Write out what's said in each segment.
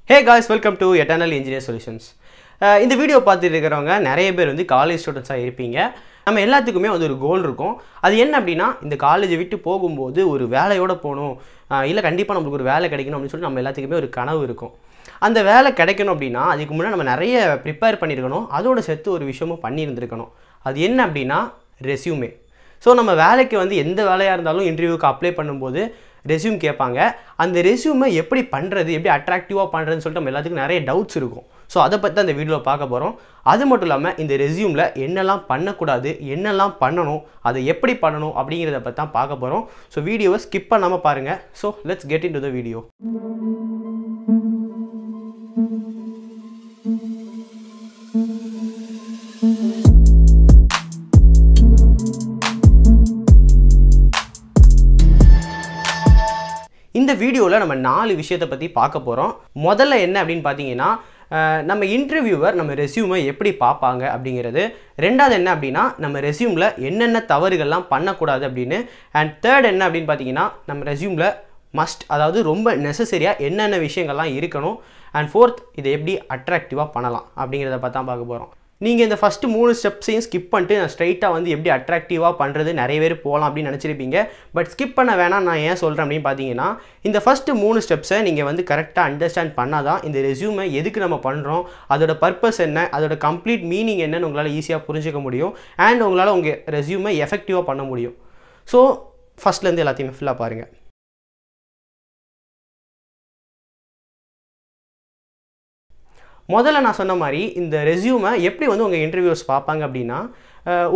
Hey guys, welcome to Eternal Engineer Solutions. இந்த video பார்த்துட்டு இருக்கிறவங்க நிறைய பேர் வந்து காலேஜ் ஸ்டூடெண்ட்ஸாக இருப்பீங்க. நம்ம எல்லாத்துக்குமே வந்து ஒரு கோல் இருக்கும். அது என்ன அப்படின்னா இந்த காலேஜை விட்டு போகும்போது ஒரு வேலையோடு போகணும், இல்லை கண்டிப்பாக நம்மளுக்கு ஒரு வேலை கிடைக்கணும் அப்படின்னு சொல்லிட்டு நம்ம எல்லாத்துக்குமே ஒரு கனவு இருக்கும். அந்த வேலை கிடைக்கணும் அப்படின்னா அதுக்கு முன்னாடி நம்ம நிறைய ப்ரிப்பேர் பண்ணியிருக்கணும், அதோட சேர்த்து ஒரு விஷயமும் பண்ணியிருந்துருக்கணும். அது என்ன அப்படின்னா ரெஸ்யூமே. ஸோ நம்ம வேலைக்கு வந்து எந்த வேலையாக இருந்தாலும் இன்டர்வியூக்கு அப்ளை பண்ணும்போது ரெஸ்யூம் கேட்பாங்க. அந்த ரெஸ்யூமை எப்படி பண்ணுறது, எப்படி அட்ராக்டிவாக பண்ணுறதுன்னு சொல்லிட்டு நம்ம எல்லாத்துக்கும் நிறைய டவுட்ஸ் இருக்கும். ஸோ அதை பற்றி தான் இந்த வீடியோவில் பார்க்க போகிறோம். அது மட்டும் இல்லாமல் இந்த ரெஸ்யூமில் என்னெல்லாம் பண்ணக்கூடாது, என்னெல்லாம் பண்ணணும், அதை எப்படி பண்ணணும் அப்படிங்கிறத பற்றி தான் பார்க்க போகிறோம். ஸோ வீடியோவை ஸ்கிப் பண்ணாமல் பாருங்கள். So let's get in to the video. இந்த வீடியோவில் நம்ம 4 விஷயத்தை பற்றி பார்க்க போகிறோம். முதல்ல என்ன அப்படின்னு பார்த்தீங்கன்னா நம்ம இன்டர்வியூவர் நம்ம ரெஸ்யூமை எப்படி பார்ப்பாங்க அப்படிங்கிறது. ரெண்டாவது என்ன அப்படின்னா நம்ம ரெஸ்யூமில் என்னென்ன தவறுகள்லாம் பண்ணக்கூடாது அப்படின்னு. அண்ட் தேர்ட் என்ன அப்படின்னு பார்த்தீங்கன்னா நம்ம ரெஸ்யூமில் மஸ்ட், அதாவது ரொம்ப நெசசரியாக என்னென்ன விஷயங்கள்லாம் இருக்கணும். அண்ட் ஃபோர்த் இதை எப்படி அட்ராக்டிவாக பண்ணலாம் அப்படிங்கிறத பற்றி தான் பார்க்க போகிறோம். நீங்கள் இந்த ஃபஸ்ட்டு 3 ஸ்டெப்ஸையும் ஸ்கிப் பண்ணிட்டு நான் ஸ்ட்ரைட்டாக வந்து எப்படி அட்ராக்டிவாக பண்ணுறது நிறைய பேர் போகலாம் அப்படின்னு நினச்சிருப்பீங்க. பட் ஸ்கிப் பண்ண வேணாம். நான் ஏன் சொல்கிறேன் அப்படின்னு பார்த்தீங்கன்னா இந்த ஃபஸ்ட்டு 3 ஸ்டெப்ஸை நீங்கள் வந்து கரெக்டாக அண்டர்ஸ்டாண்ட் பண்ணால் தான் இந்த ரெஸ்யூமை எதுக்கு நம்ம பண்ணுறோம், அதோட பர்பஸ் என்ன, அதோட கம்ப்ளீட் மீனிங் என்னன்னு உங்களால் ஈஸியாக புரிஞ்சிக்க முடியும். அண்ட் உங்களால் உங்கள் ரெஸ்யூமை எஃபெக்டிவாக பண்ண முடியும். ஸோ ஃபஸ்ட்லேருந்து எல்லாத்தையுமே ஃபுல்லாக பாருங்கள். முதல்ல நான் சொன்ன மாதிரி இந்த ரெஸ்யூமை எப்படி வந்து உங்கள் இன்டர்வியூஸ் பார்ப்பாங்க அப்படின்னா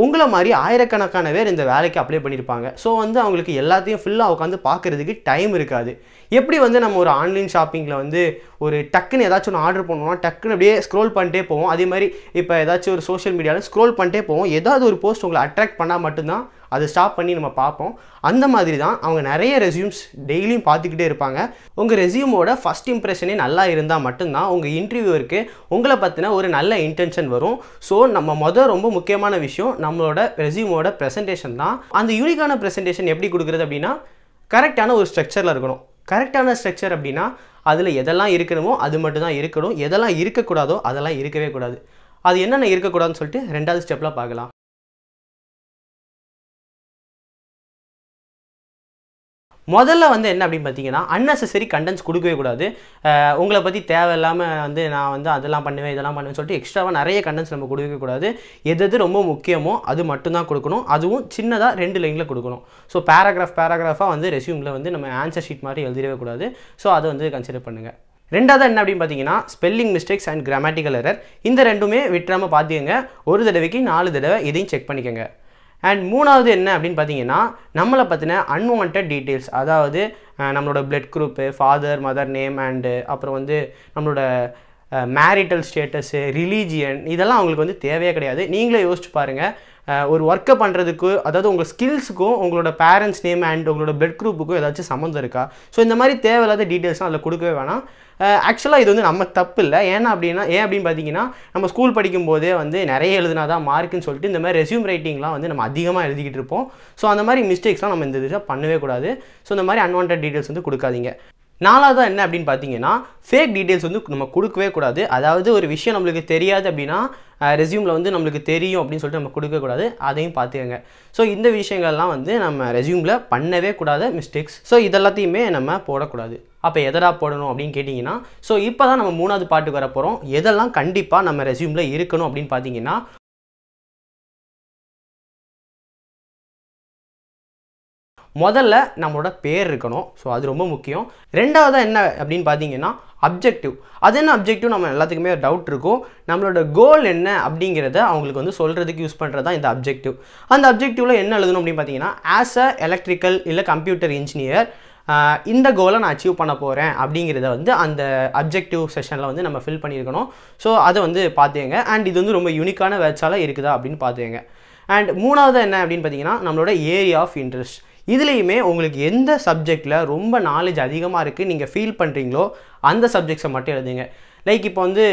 உங்களை மாதிரி ஆயிரக்கணக்கான பேர் இந்த வேலைக்கு அப்ளை பண்ணியிருப்பாங்க. ஸோ வந்து அவங்களுக்கு எல்லாத்தையும் ஃபுல்லாக உட்காந்து பார்க்குறதுக்கு டைம் இருக்காது. எப்படி வந்து நம்ம ஒரு ஆன்லைன் ஷாப்பிங்கில் வந்து ஒரு டக்குன்னு ஏதாச்சும் ஒன்று ஆர்டர் பண்ணுவோம்னா டக்குன்னு அப்படியே ஸ்க்ரோல் பண்ணிட்டே போவோம். அதே மாதிரி இப்போ ஏதாச்சும் ஒரு சோஷியல் மீடியாவில் ஸ்க்ரோல் பண்ணிட்டே போவோம். ஏதாவது ஒரு போஸ்ட் உங்களை அட்ராக்ட் பண்ணால் மட்டும்தான் அதை ஸ்டாப் பண்ணி நம்ம பார்ப்போம். அந்த மாதிரி தான் அவங்க நிறைய ரெஸ்யூம்ஸ் டெய்லியும் பார்த்துக்கிட்டே இருப்பாங்க. உங்கள் ரெஸ்யூமோட ஃபஸ்ட் இம்ப்ரெஷனே நல்லா இருந்தால் மட்டும்தான் உங்கள் இன்டர்வியூவருக்கு உங்களை பற்றின ஒரு நல்ல இன்டென்ஷன் வரும். ஸோ நம்ம ரொம்ப முக்கியமான விஷயம் நம்மளோட ரெஸ்யூமோட ப்ரெசன்டேஷன் தான். அந்த யூனிக்கான ப்ரெசன்டேஷன் எப்படி கொடுக்குறது அப்படின்னா கரெக்டான ஒரு ஸ்ட்ரக்சரில் இருக்கணும். கரெக்டான ஸ்ட்ரக்சர் அப்படின்னா அதில் எதெல்லாம் இருக்கணுமோ அது மட்டும் தான் இருக்கணும், எதெல்லாம் இருக்கக்கூடாதோ அதெல்லாம் இருக்கவே கூடாது. அது என்னென்ன இருக்கக்கூடாதுன்னு சொல்லிட்டு 2வது ஸ்டெப்பில் பார்க்கலாம். முதல்ல வந்து என்ன அப்படின்னு பார்த்தீங்கன்னா அன்னெசரி கண்டென்ட்ஸ் கொடுக்கவே கூடாது. உங்களை பற்றி தேவையில்லாமல் வந்து நான் வந்து அதெல்லாம் பண்ணுவேன் இதெல்லாம் பண்ணுவேன்னு சொல்லிட்டு எக்ஸ்ட்ராவாக நிறைய கண்டென்ட்ஸ் நம்ம கொடுக்கவே கூடாது. எது ரொம்ப முக்கியமோ அது மட்டும்தான் கொடுக்கணும். அதுவும் சின்னதாக 2 லைனில் கொடுக்கணும். ஸோ பேராகிராஃபாக வந்து ரெஸ்யூமில் வந்து நம்ம ஆன்சர் ஷீட் மாதிரி எழுதிடவே கூடாது. ஸோ அதை வந்து கன்சிடர் பண்ணுங்கள். ரெண்டாவது என்ன அப்படின்னு பார்த்தீங்கன்னா spelling mistakes and grammatical error. இந்த ரெண்டுமே விட்டுறாமல் பார்த்துக்கங்க. ஒரு தடவைக்கு 4 தடவை இதையும் செக் பண்ணிக்கோங்க. அண்ட் 3வது என்ன அப்படின்னு பார்த்தீங்கன்னா நம்மளை பற்றின அன்வான்ட் டீட்டெயில்ஸ், அதாவது நம்மளோட blood group, father mother name, and அப்புறம் வந்து நம்மளோட மேரிட்டல் ஸ்டேட்டஸு, ரிலீஜியன், இதெல்லாம் அவங்களுக்கு வந்து தேவையே கிடையாது. நீங்களே யோசிச்சு பாருங்கள். ஒரு ஒர்க்கை பண்ணுறதுக்கு, அதாவது உங்கள் ஸ்கில்ஸுக்கும் உங்களோட பேரண்ட்ஸ் நேம் அண்ட் உங்களோட பிளட் குரூப்புக்கும் ஏதாச்சும் சம்மந்தம் இருக்கா? ஸோ இந்த மாதிரி தேவையில்லாத டீட்டெயில்ஸ்லாம் அதில் கொடுக்கவே வேணாம். ஆக்சுவலாக இது வந்து நம்ம தப்பு இல்லை. ஏன் அப்படின்னு பார்த்தீங்கன்னா நம்ம ஸ்கூல் படிக்கும்போதே வந்து நிறைய எழுதுனா தான் மார்க்குன்னு சொல்லிட்டு இந்த மாதிரி ரெஸ்யூம் ரைட்டிங்லாம் வந்து நம்ம அதிகமாக எழுதிக்கிட்டு இருப்போம். ஸோ அந்த மாதிரி மிஸ்டேக்ஸ்லாம் நம்ம இந்த இதில் பண்ணவே கூடாது. ஸோ இந்த மாதிரி அன்வான்ட் டீட்டெயில்ஸ் வந்து கொடுக்காதீங்க. 4வது என்ன அப்படின்னு பார்த்தீங்கன்னா ஃபேக் டீட்டெயில்ஸ் வந்து நம்ம கொடுக்கவே கூடாது. அதாவது ஒரு விஷயம் நம்மளுக்கு தெரியாது அப்படின்னா ரெஸ்யூமில் வந்து நம்மளுக்கு தெரியும் அப்படின்னு சொல்லிட்டு நம்ம கொடுக்கக்கூடாது. அதையும் பார்த்துக்கங்க. ஸோ இந்த விஷயங்கள்லாம் வந்து நம்ம ரெஸ்யூமில் பண்ணவே கூடாத மிஸ்டேக்ஸ். ஸோ இதெல்லாத்தையுமே நம்ம போடக்கூடாது. அப்போ எதடா போடணும் அப்படின்னு கேட்டிங்கன்னா ஸோ இப்போ தான் நம்ம 3வது பாட்டுக்கு வர போகிறோம். எதெல்லாம் கண்டிப்பாக நம்ம ரெஸ்யூமில் இருக்கணும் அப்படின்னு பார்த்தீங்கன்னா முதல்ல நம்மளோட பேர் இருக்கணும். ஸோ அது ரொம்ப முக்கியம். ரெண்டாவது என்ன அப்படின்னு பார்த்தீங்கன்னா அப்ஜெக்டிவ். அது என்ன அப்ஜெக்டிவ் நம்ம எல்லாத்துக்குமே டவுட் இருக்கும். நம்மளோட கோல் என்ன அப்படிங்கிறத அவங்களுக்கு வந்து சொல்கிறதுக்கு யூஸ் பண்ணுறது தான் இந்த அப்ஜெக்டிவ். அந்த அப்ஜெக்டிவில் என்ன எழுதணும் அப்படின்னு பார்த்தீங்கன்னா ஆஸ் அ எலக்ட்ரிக்கல் இல்லை கம்ப்யூட்டர் இன்ஜினியர் இந்த கோலை நான் அச்சீவ் பண்ண போகிறேன் அப்படிங்கிறத வந்து அந்த அப்ஜெக்டிவ் செஷனில் வந்து நம்ம ஃபில் பண்ணியிருக்கணும். ஸோ அதை வந்து பார்த்துங்க. அண்ட் இது வந்து ரொம்ப யூனிக்கான வேர்ட்ஸால் இருக்குதா அப்படின்னு பார்த்துங்க. அண்ட் 3வது என்ன அப்படின்னு பார்த்தீங்கன்னா நம்மளோட ஏரியா ஆஃப் இன்ட்ரெஸ்ட். இதுலேயுமே உங்களுக்கு எந்த சப்ஜெக்டில் ரொம்ப நாலேஜ் அதிகமாக இருக்குது நீங்கள் ஃபீல் பண்ணுறீங்களோ அந்த சப்ஜெக்ட்ஸை மட்டும் எழுதுங்க. லைக் இப்போ வந்து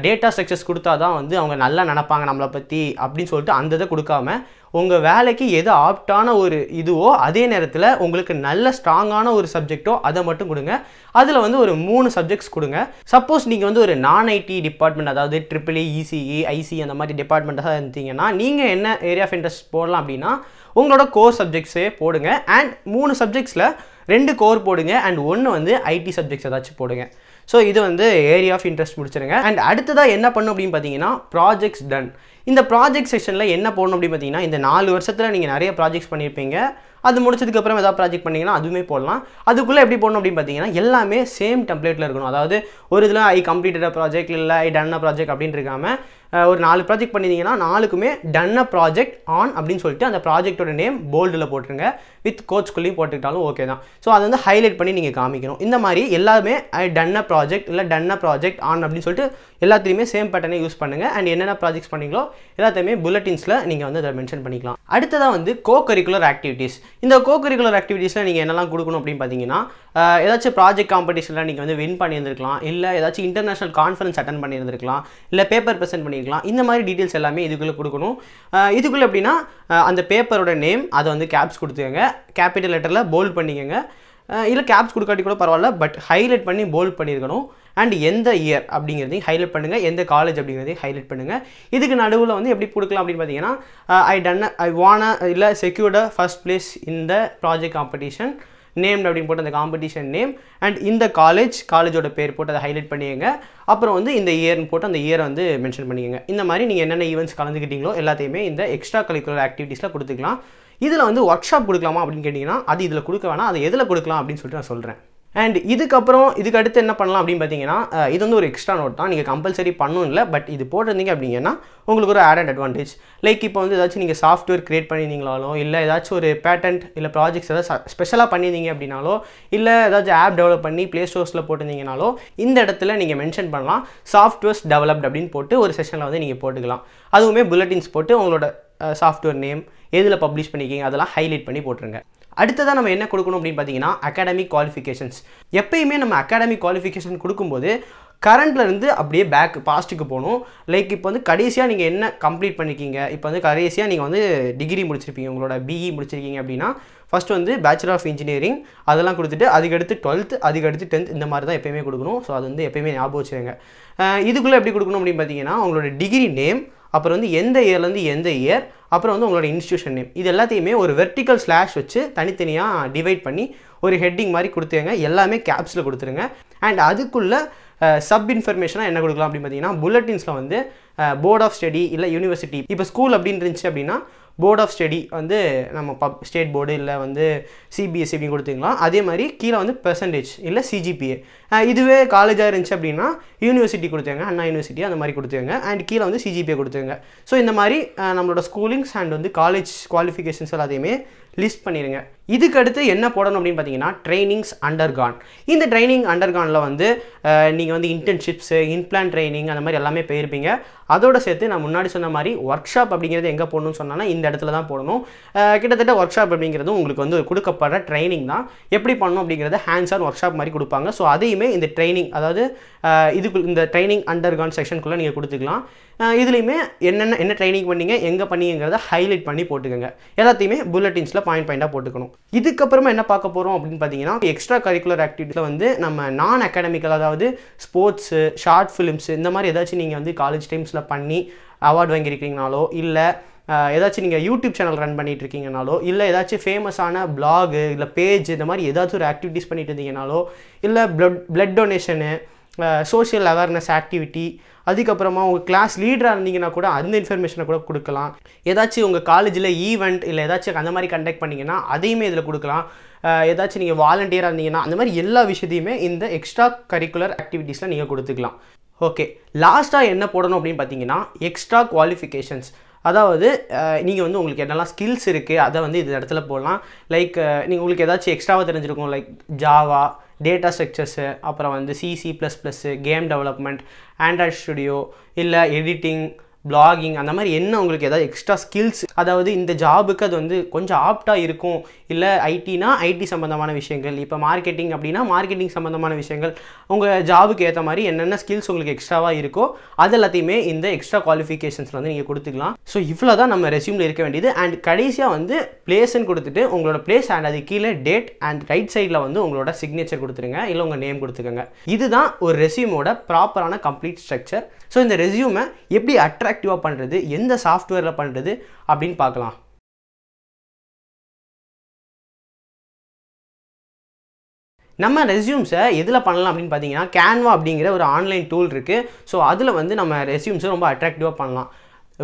டேட்டா ஸ்ட்ரக்சர்ஸ் கொடுத்தா தான் வந்து அவங்க நல்லா நினைப்பாங்க நம்மளை பற்றி அப்படின்னு சொல்லிட்டு அந்த இதை கொடுக்காம உங்கள் வேலைக்கு எது ஆப்டான ஒரு இதுவோ அதே நேரத்தில் உங்களுக்கு நல்ல ஸ்ட்ராங்கான ஒரு சப்ஜெக்டோ அதை மட்டும் கொடுங்க. அதில் வந்து ஒரு 3 சப்ஜெக்ட்ஸ் கொடுங்க. சப்போஸ் நீங்கள் வந்து ஒரு நான் ஐடி டிபார்ட்மெண்ட், அதாவது ட்ரிபிள் இசிஇ ஐசி அந்த மாதிரி டிபார்ட்மெண்ட்டாக இருந்தீங்கன்னா நீங்கள் என்ன ஏரியா ஆஃப் இன்ட்ரெஸ்ட் போடலாம் அப்படின்னா உங்களோட கோர் சப்ஜெக்ட்ஸே போடுங்க. அண்ட் 3 சப்ஜெக்ட்ஸில் 2 கோர் போடுங்க அண்ட் 1 வந்து ஐடி சப்ஜெக்ட்ஸ் ஏதாச்சும் போடுங்க. ஸோ இது வந்து ஏரியா ஆஃப் இன்ட்ரெஸ்ட் முடிச்சிருங்க. அண்ட் அடுத்ததாக என்ன பண்ணும் அப்படின்னு பார்த்தீங்கன்னா ப்ராஜெக்ட்ஸ் டன். இந்த ப்ராஜெக்ட் செக்ஷனில் என்ன போடணும் அப்படின்னு பார்த்தீங்கன்னா இந்த 4 வருஷத்தில் நீங்கள் நிறைய ப்ராஜெக்ட்ஸ் பண்ணியிருப்பீங்க. அது முடிச்சதுக்கப்புறம் ஏதாவது ப்ராஜெக்ட் பண்ணிங்கன்னா அதுவுமே போடலாம். அதுக்குள்ளே எப்படி போடணும் அப்படின்னு பார்த்தீங்கன்னா எல்லாமே சேம் டெம்ப்ளேட்டில் இருக்கணும். அதாவது ஒரு இதில் ஐ கம்ப்ளீட்டட் ப்ராஜெக்ட் இல்லை ஐ டன் அ ப்ராஜெக்ட் அப்படின்னு இருக்காமல் ஒரு 4 ப்ராஜெக்ட் பண்ணிங்கன்னா 4க்குமே டன் அ ப்ராஜெக்ட் ஆன் அப்படின்னு சொல்லிட்டு அந்த ப்ராஜெக்டோட நேம் போல்டில் போட்டுருங்க. வித் கோட்ஸ்குள்ளேயும் போட்டுக்கிட்டாலும் ஓகே தான். ஸோ அதை வந்து ஹைலைட் பண்ணி நீங்கள் காமிக்கணும். இந்த மாதிரி எல்லாமே ஐ டன் அ ப்ராஜெக்ட் இல்லை டன் அ ப்ராஜெக்ட் ஆன் அப்படின்னு சொல்லிட்டு எல்லாத்துலேயுமே சேம் பேட்டர்னே யூஸ் பண்ணுங்கள். அண்ட் என்னென்ன ப்ராஜெக்ட்ஸ் பண்ணீங்களோ எல்லாத்தையுமே புல்லட்டின்ஸில் நீங்கள் வந்து அதை மென்ஷன் பண்ணிக்கலாம். அடுத்ததாக வந்து கோ கரிக்குலர் ஆக்டிவிட்டீஸ். இந்த கோ கரிக்குலர் ஆக்டிவிட்டீஸில் நீங்கள் என்னெல்லாம் கொடுக்கணும் அப்படின்னு பார்த்தீங்கன்னா ஏதாச்சும் ப்ராஜெக்ட் காம்படிஷனில் நீங்கள் வந்து வின் பண்ணியிருந்திருக்கலாம், இல்லை ஏதாச்சும் இன்டர்நேஷனல் கான்ஃபரன்ஸ் அட்டன் பண்ணியிருந்திருக்கலாம், இல்லை பேப்பர் ப்ரெசென்ட் பண்ணியிருக்கலாம். இந்த மாதிரி டீட்டெயில்ஸ் எல்லாமே இதுக்குள்ளே கொடுக்கணும். இதுக்குள்ளே எப்படின்னா அந்த பேப்பரோட நேம் அதை வந்து கேப்ஸ் கொடுத்துக்கங்க, கேபிட்டல் லெட்டரில் போல்ட் பண்ணிக்கோங்க. இல்லை கேப்ஸ் கொடுக்காட்டி கூட பரவாயில்ல, பட் ஹைலைட் பண்ணி போல்ட் பண்ணியிருக்கணும். அண்ட் எந்த இயர் அப்படிங்கிறதையும் ஹைலைட் பண்ணுங்கள், எந்த காலேஜ் அப்படிங்கிறதையும் ஹைலைட் பண்ணுங்கள். இதுக்கு நடுவில் வந்து எப்படி கொடுக்கலாம் அப்படின்னு பார்த்தீங்கன்னா ஐ வான இல்லை செக்யூர்ட் ஃபர்ஸ்ட் பிளேஸ் இந்த ப்ராஜெக்ட் காம்படிஷன் நேம்டு அப்படின்னு போட்டு அந்த காம்படிஷன் நேம் அண்ட் இந்த காலேஜோட பேர் போட்டு அதை ஹைலைட் பண்ணிக்கங்க. அப்புறம் வந்து இந்த இயர்னு போட்டு அந்த இயரை வந்து மென்ஷன் பண்ணிக்கங்க. இந்த மாதிரி நீங்கள் என்னென்ன ஈவெண்ட்ஸ் கலந்துக்கிட்டீங்களோ எல்லாத்தையுமே இந்த எக்ஸ்ட்ரா கரிக்குலர் ஆக்டிவிட்டீஸில் கொடுத்துக்கலாம். இதில் வந்து ஒர்க் ஷாப் கொடுக்கலாமா அப்படின்னு கேட்டிங்கன்னா அது இதில் கொடுக்க வேணாம், அது எதில் கொடுக்கலாம் அப்படின்னு சொல்லிட்டு நான் சொல்கிறேன். அண்ட் இதுக்கு அடுத்து என்ன பண்ணலாம் அப்படின்னு பார்த்தீங்கன்னா இது வந்து ஒரு எக்ஸ்ட்ரா நோட் தான், நீங்கள் கம்பல்சரி பண்ணணும் இல்லை, பட் இது போட்டிருந்தீங்க அப்படிங்கன்னா உங்களுக்கு ஒரு ஆடட் அட்வான்டேஜ். லைக் இப்போ வந்து ஏதாச்சும் நீங்கள் சாஃப்ட்வேர் கிரியேட் பண்ணியிருந்தீங்களாலோ, இல்லை ஏதாச்சும் ஒரு பேட்டன்ட் இல்லை ப்ராஜெக்ட்ஸ் ஏதாவது ஸ்பெஷலாக பண்ணியிருந்தீங்க அப்படின்னாலோ, இல்லை ஏதாச்சும் ஆப் டெவலப் பண்ணி ப்ளே ஸ்டோர்ஸில் போட்டிருந்தீங்கனாலோ இந்த இடத்துல நீங்கள் மென்ஷன் பண்ணலாம் சாஃப்ட்வேர்ஸ் டெவலப்ட் அப்படின்னு போட்டு ஒரு செஷனில் வந்து நீங்கள் போட்டுக்கலாம். அதுவுமே புல்லட்டின்ஸ் போட்டு உங்களோட சாஃப்ட்வேர் நேம் எதில் பப்ளிஷ் பண்ணிக்கிங்க அதெல்லாம் ஹைலைட் பண்ணி போட்டுருங்க. அடுத்ததாக நம்ம என்ன கொடுக்கணும் அப்படின்னு பார்த்தீங்கன்னா அகாடமிக் குவாலிஃபிகேஷன்ஸ். எப்பயுமே நம்ம அகாடமிக் குவாலிஃபிகேஷன் கொடுக்கும்போது கரண்ட்லேருந்து அப்படியே பாஸ்ட்டுக்கு போகணும். லைக் இப்போ வந்து கடைசியாக நீங்கள் என்ன கம்ப்ளீட் பண்ணியிருக்கீங்க, இப்போ வந்து கடைசியாக நீங்கள் வந்து டிகிரி முடிச்சிருப்பீங்க, உங்களோட பிஇ முடிச்சிருக்கீங்க அப்படின்னா ஃபஸ்ட்டு வந்து பேச்சுலர் ஆஃப் இன்ஜினியரிங் அதெல்லாம் கொடுத்துட்டு அதுக்கடுத்து 12th அதுக்கடுத்து 10th இந்த மாதிரி தான் எப்போயுமே கொடுக்கணும். ஸோ அது வந்து எப்போயுமே ஞாபகம் வச்சுருங்க. இதுக்குள்ளே எப்படி கொடுக்கணும் அப்படின்னு பார்த்தீங்கன்னா உங்களோட டிகிரி நேம், அப்புறம் வந்து எந்த இயர்லேருந்து எந்த இயர், அப்புறம் வந்து உங்களோட இன்ஸ்டியூஷன் நேம், இது எல்லாத்தையுமே ஒரு வெர்டிக்கல் ஸ்லாஷ் வச்சு தனித்தனியாக டிவைட் பண்ணி ஒரு ஹெட்டிங் மாதிரி கொடுத்துருங்க. எல்லாமே கேப்ஸில் கொடுத்துருங்க. அண்ட் அதுக்குள்ளே சப் இன்ஃபர்மேஷனாக என்ன கொடுக்கலாம் அப்படின்னு பார்த்தீங்கன்னா புல்லட்டின்ஸில் வந்து போர்ட் ஆஃப் ஸ்டடி இல்லை யூனிவர்சிட்டி, இப்போ ஸ்கூல் அப்படின்னு இருந்துச்சு அப்படின்னா போர்ட் ஆஃப் ஸ்டடி வந்து நம்ம ஸ்டேட் போர்டு இல்லை வந்து சிபிஎஸ்சி அப்படின்னு கொடுத்துக்கலாம். அதே மாதிரி கீழே வந்து பெர்சன்டேஜ் இல்லை சிஜிபிஏ. இதுவே காலேஜாக இருந்துச்சு அப்படின்னா யூனிவர்சிட்டி கொடுத்துங்க, அண்ணா யூனிவர்சிட்டி அந்த மாதிரி கொடுத்துங்க. அண்ட் கீழே வந்து சிஜிபிஏ கொடுத்துங்க. ஸோ இந்த மாதிரி நம்மளோட ஸ்கூலிங்ஸ் அண்ட் வந்து காலேஜ் குவாலிஃபிகேஷன்ஸ் எல்லாத்தையுமே லிஸ்ட் பண்ணிடுங்க. இதுக்கு அடுத்து என்ன போடணும் அப்படின்னு பார்த்தீங்கன்னா ட்ரைனிங்ஸ் அண்டர்கான். இந்த ட்ரைனிங் அண்டர்கானில் வந்து நீங்கள் வந்து இன்டர்ன்ஷிப்ஸு இன்பிளான் ட்ரைனிங் அந்த மாதிரி எல்லாமே போயிருப்பீங்க. அதோடு சேர்த்து நான் முன்னாடி சொன்ன மாதிரி ஒர்க் ஷாப் அப்படிங்கிறது எங்கே போடணும்னு சொன்னால் இந்த இடத்துல தான் போடணும். கிட்டத்தட்ட ஒர்க் ஷாப் அப்படிங்கிறது உங்களுக்கு வந்து கொடுக்கப்படுற ட்ரைனிங் தான். எப்படி பண்ணணும் அப்படிங்கிறத ஹேண்ட்ஸ் ஆன் ஒர்க் ஷாப் மாதிரி கொடுப்பாங்க. ஸோ அதையுமே இந்த ட்ரைனிங் அதாவது இந்த ட்ரைனிங் அண்டர்கான் செக்ஷனுக்குள்ளே நீங்கள் கொடுத்துக்கலாம். இதுலேயுமே என்ன ட்ரைனிங் பண்ணீங்க எங்கே பண்ணீங்கிறத ஹைலைட் பண்ணி போட்டுக்கோங்க. எல்லாத்தையுமே புல்லட்டின்ஸில் பாயிண்டாக போட்டுக்கணும். இதுக்கப்புறமா என்ன பார்க்க போகிறோம் அப்படின்னு பார்த்தீங்கன்னா எக்ஸ்ட்ரா கரிக்குலர் ஆக்டிவிட்டியில் வந்து நம்ம நான் அகாடமிக்கல் அதாவது ஸ்போர்ட்ஸு ஷார்ட் ஃபிலிம்ஸு இந்த மாதிரி ஏதாச்சும் நீங்கள் வந்து காலேஜ் டைம்ஸில் பண்ணி அவார்டு வாங்கியிருக்கீங்கனாலோ, இல்லை ஏதாச்சும் நீங்கள் யூடியூப் சேனல் ரன் பண்ணிட்டு இருக்கீங்கனாலோ, இல்லை ஏதாச்சும் ஃபேமஸான பிளாகு இல்லை பேஜ் இந்த மாதிரி ஏதாச்சும் ஒரு ஆக்டிவிட்டீஸ் பண்ணிட்டு இருந்தீங்கனாலோ, இல்லை blood donation social awareness activity, அதுக்கப்புறமா உங்கள் கிளாஸ் லீடராக இருந்தீங்கன்னா கூட அந்த இன்ஃபர்மேஷனை கூட கொடுக்கலாம். ஏதாச்சும் உங்கள் காலேஜில் ஈவெண்ட் இல்லை ஏதாச்சும் அந்த மாதிரி கண்டக்ட் பண்ணிங்கன்னா அதையுமே இதில் கொடுக்கலாம். ஏதாச்சும் நீங்கள் வாலண்டியராக இருந்தீங்கன்னா அந்த மாதிரி எல்லா விஷயத்தையுமே இந்த எக்ஸ்ட்ரா கரிக்குலர் ஆக்டிவிட்டீஸில் நீங்கள் கொடுத்துக்கலாம். ஓகே, லாஸ்ட்டாக என்ன போடணும் அப்படின்னு பார்த்தீங்கன்னா எக்ஸ்ட்ரா குவாலிஃபிகேஷன்ஸ். அதாவது நீங்கள் வந்து உங்களுக்கு என்னெல்லாம் ஸ்கில்ஸ் இருக்குது அதை வந்து இந்த இடத்துல போடலாம். லைக் நீங்கள் உங்களுக்கு ஏதாச்சும் எக்ஸ்ட்ராவாக தெரிஞ்சிருக்கும், லைக் ஜாவா, டேட்டா ஸ்ட்ரக்சர்ஸு, அப்புறம் வந்து C++, game development, Android studio, இல்லை எடிட்டிங், பிளாகிங் அந்த மாதிரி என்ன உங்களுக்கு ஏதாவது எக்ஸ்ட்ரா ஸ்கில்ஸ் அதாவது இந்த ஜாபுக்கு அது வந்து கொஞ்சம் ஆப்டாக இருக்கும், இல்லை ஐடினா ஐடி சம்மந்தமான விஷயங்கள், இப்போ மார்க்கெட்டிங் அப்படின்னா மார்க்கெட்டிங் சம்மந்தமான விஷயங்கள், உங்கள் ஜாபுக்கு ஏற்ற மாதிரி என்னென்ன ஸ்கில்ஸ் உங்களுக்கு எக்ஸ்ட்ராவாக இருக்கோ அது எல்லாத்தையுமே இந்த எக்ஸ்ட்ரா குவாலிஃபிகேஷன்ஸில் வந்து நீங்கள் கொடுத்துக்கலாம். ஸோ இவ்வளோ தான் நம்ம ரெஸ்யூமில் இருக்க வேண்டியது. அண்ட் கடைசியாக வந்து பிளேஸ்ன்னு கொடுத்துட்டு உங்களோட பிளேஸ் அண்ட் அது கீழே டேட் அண்ட் ரைட் சைடில் வந்து உங்களோட சிக்னேச்சர் கொடுத்துருங்க, இல்லை உங்கள் நேம் கொடுத்துக்கோங்க. இதுதான் ஒரு ரெஸ்யூமோட ப்ராப்பரான கம்ப்ளீட் ஸ்ட்ரக்சர். ஸோ இந்த ரெஸ்யூமை எப்படி அட்ராக்டிவாக பண்ணுறது, எந்த சாஃப்ட்வேரில் பண்ணுறது அப்படின்னு பார்க்கலாம். நம்ம ரெஸ்யூம்ஸை எதில் பண்ணலாம் அப்படின்னு பார்த்தீங்கன்னா, கேன்வா அப்படிங்கிற ஒரு ஆன்லைன் டூல் இருக்குது. ஸோ அதில் வந்து நம்ம ரெஸ்யூம்ஸை ரொம்ப அட்ராக்டிவாக பண்ணலாம்.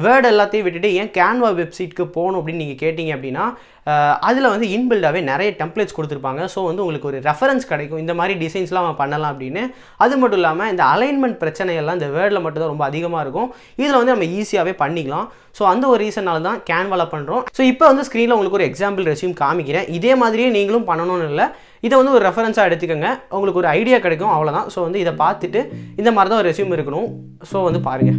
வேர்டு எல்லாத்தையும் விட்டுட்டு ஏன் கேன்வா வெப்சைட்டுக்கு போகணும் அப்படின்னு நீங்கள் கேட்டிங்க அப்படின்னா, அதில் வந்து இன்பில்டாகவே நிறைய டெம்ப்ளேட்ஸ் கொடுத்துருப்பாங்க. ஸோ வந்து உங்களுக்கு ஒரு ரெஃபரன்ஸ் கிடைக்கும், இந்த மாதிரி டிசைன்ஸ்லாம் நம்ம பண்ணலாம் அப்படின்னு. அது மட்டும் இல்லாமல் இந்த அலைன்மெண்ட் பிரச்சனைகள்லாம் இந்த வேர்டில் மட்டும் தான் ரொம்ப அதிகமாக இருக்கும். இதில் வந்து நம்ம ஈஸியாகவே பண்ணிக்கலாம். ஸோ அந்த ஒரு ரீசனால தான் கேன்வாவில் பண்ணுறோம். ஸோ இப்போ வந்து ஸ்க்ரீனில் உங்களுக்கு ஒரு எக்ஸாம்பிள் ரெஸ்யூம் காமிக்கிறேன். இதே மாதிரியே நீங்களும் பண்ணணும்னு இல்லை, இதை வந்து ஒரு ரெஃபரன்ஸாக எடுத்துக்கோங்க, உங்களுக்கு ஒரு ஐடியா கிடைக்கும், அவ்வளோதான். ஸோ வந்து இதை பார்த்துட்டு இந்த மாதிரி தான் ஒரு ரெஸ்யூம் இருக்கணும். ஸோ வந்து பாருங்கள்.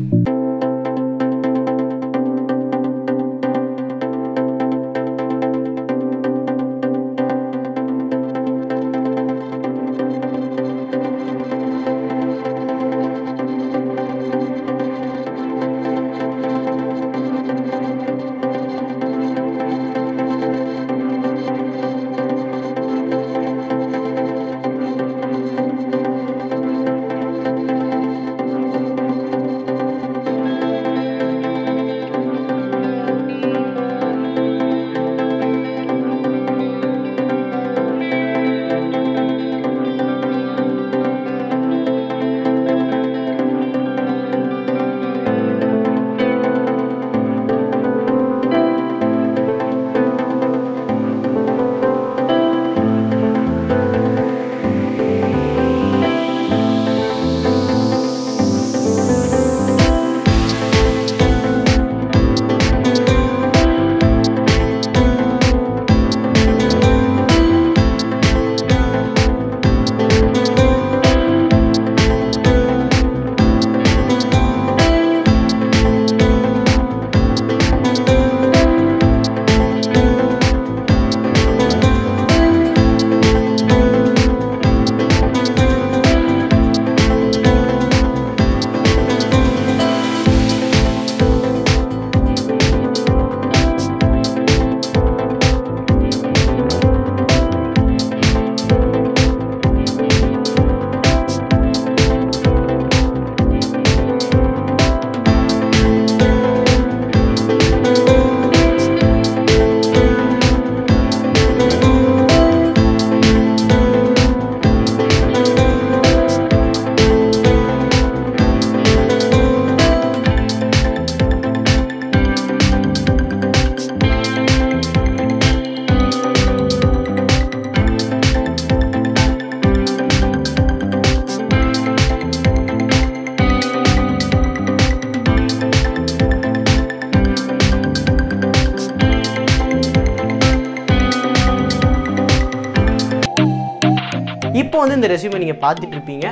இப்போ வந்து இந்த ரெஸ்யூமை நீங்கள் பார்த்துட்டு இருப்பீங்க.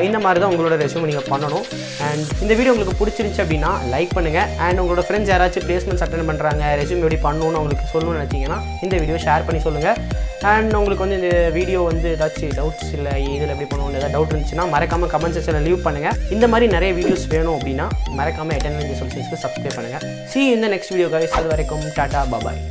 இந்த மாதிரி தான் உங்களோட ரெஸ்யூமை நீங்கள் பண்ணணும். அண்ட் இந்த வீடியோ உங்களுக்கு பிடிச்சிருந்துச்சு அப்படின்னா லைக் பண்ணுங்கள். அண்ட் உங்களோட ஃப்ரெண்ட்ஸ் யாராச்சும் பிளேஸ்மெண்ட்ஸ் அட்டெண்ட் பண்ணுறாங்க, ரெஸ்யூம் எப்படி பண்ணணும்னு உங்களுக்கு சொல்லணும்னு நினச்சிங்கன்னா இந்த வீடியோ ஷேர் பண்ணி சொல்லுங்கள். அண்ட் உங்களுக்கு வந்து இந்த வீடியோ வந்து ஏதாச்சும் டவுட்ஸ் இல்லை இதில் எப்படி பண்ணணும்னு ஏதாவது டவுட் இருந்துச்சுன்னா மறக்காமல் கமெண்ட் செக்ஷனில் லீவ் பண்ணுங்கள். இந்த மாதிரி நிறைய வீடியோஸ் வேணும் அப்படின்னா மறக்காமல் எட்டர்னல் சொல்யூஷன்ஸ்க்கு சப்ஸ்கிரைப் பண்ணுங்கள். See you in the next video guys. அது வரைக்கும் டாடா பாய்.